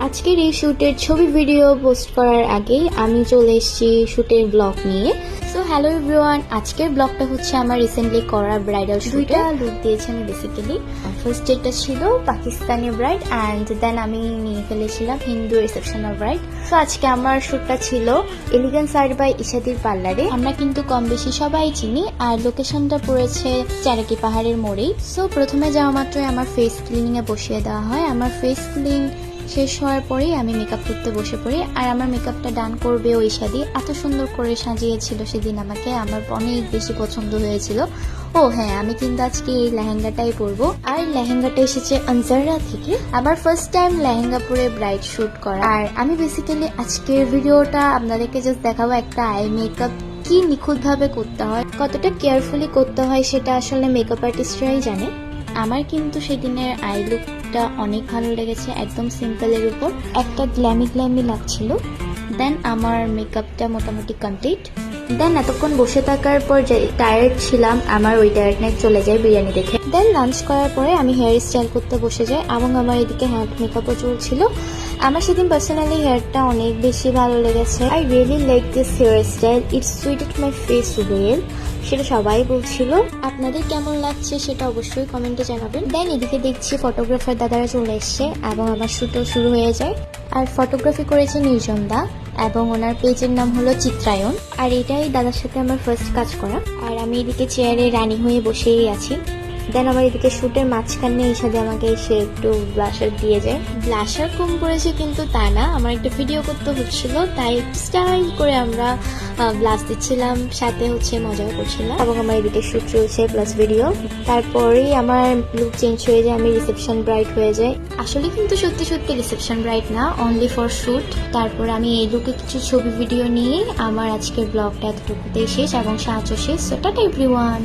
আজকের এই শ্যুটের ছবি ভিডিও পোস্ট করার আগেই আমি চলে এসেছি শ্যুটের ব্লগ নিয়ে। সো হ্যালো এভরিওয়ান, আজকের ব্লগটা হচ্ছে আমার রিসেন্টলি করা ব্রাইডাল দুইটা লুক দিয়েছি আমি বেসিক্যালি। ফার্স্ট ডেটটা ছিল পাকিস্তানি ব্রাইড অ্যান্ড দেন আমি নিয়ে ফেলেছিলাম হিন্দু রিসেপশনাল ব্রাইড। সো আজকে আমার শ্যুটটা ছিল এলিগেন্স আর্ট বাই ইশাদির পার্লারে। আমরা কিন্তু কম বেশি সবাই চিনি, আর লোকেশনটা পড়েছে চারাকি পাহাড়ের মোড়েই। সো প্রথমে যাওয়া মাত্রই আমার ফেস ক্লিনিং এ বসিয়ে দেওয়া হয়। আমার ফেস ক্লিন শেষ হওয়ার পরেই আমি মেকআপ করতে বসে পড়ি, আর আমার মেকআপটা ডান করবে ওই শাদি। এত সুন্দর করে সাজিয়েছিল সেদিন আমাকে, আমার অনেক বেশি পছন্দ হয়েছিল। ও হ্যাঁ, আমি কিন্তু আজকে এই লেহেঙ্গাটাই পরবো, আর লেহেঙ্গাটা এসেছে আনজারা থেকে। আমার ফার্স্ট টাইম লেহেঙ্গা পরে ব্রাইড শুট করা। আর আমি বেসিক্যালি আজকের ভিডিওটা আপনাদেরকে জাস্ট দেখাবো একটা আই মেকআপ কি নিখুঁত ভাবে করতে হয়, কতটা কেয়ারফুলি করতে হয় সেটা আসলে মেকআপ আর্টিস্টরাই জানে। আমার কিন্তু সেদিনের আই লুকটা অনেক ভালো লেগেছে, একদম সিম্পলের উপর একটা গ্ল্যামি লাগছিল। দেন আমার মেকআপটা মোটামুটি কমপ্লিট। দেন এতক্ষণ বসে থাকার পর যে টায়ার্ড ছিলাম, আমার ওই টায়ার্ডনেস চলে যায় বিরিয়ানি দেখে। দেন লাঞ্চ করার পরে আমি হেয়ার স্টাইল করতে বসে যাই, এবং আমার এদিকে হ্যান্ড মেকআপও চলছিল। আমার সেদিন পার্সোনালি হেয়ারটা অনেক বেশি ভালো লেগেছে। I really like this hair style, it's suited my face well, সেটা সবাই বলছিল। আপনাদের কেমন লাগছে সেটা অবশ্যই কমেন্টে জানাবেন। দেন এদিকে দেখছি ফটোগ্রাফার দাদারা চলে এসছে এবং আমার শ্যুটও শুরু হয়ে যায়। আর ফটোগ্রাফি করেছে নির্জন দা, এবং ওনার পেজের নাম হলো চিত্রায়ন। আর এটাই দাদার সাথে আমার ফার্স্ট কাজ করা। আর আমি এদিকে চেয়ারে রানী হয়ে বসেই আছি। দেন আমার এদিকে শ্যুটের মাঝখানে এই সাথে আমাকে এসে একটু ব্লাশার দিয়ে যায়। ব্লাশার কম করেছে কিন্তু তা না, আমার একটা ভিডিও করতে হচ্ছিল, তাই একটু স্টাইল করে আমরা ব্লাশ দিচ্ছিলাম, সাথে হচ্ছে মজাও করছিলাম। এবং আমার এদিকে শ্যুট চলছে প্লাস ভিডিও। তারপরেই আমার লুক চেঞ্জ হয়ে যায়, আমি রিসেপশন ব্রাইড হয়ে যাই। আসলে কিন্তু সত্যি সত্যি রিসেপশন ব্রাইড না, অনলি ফর শ্যুট। তারপর আমি এই লুকে কিছু ছবি ভিডিও নিয়ে আমার আজকের ব্লগটা এতটুকুতেই শেষ এবং সাহায্য শেষ। So tata everyone.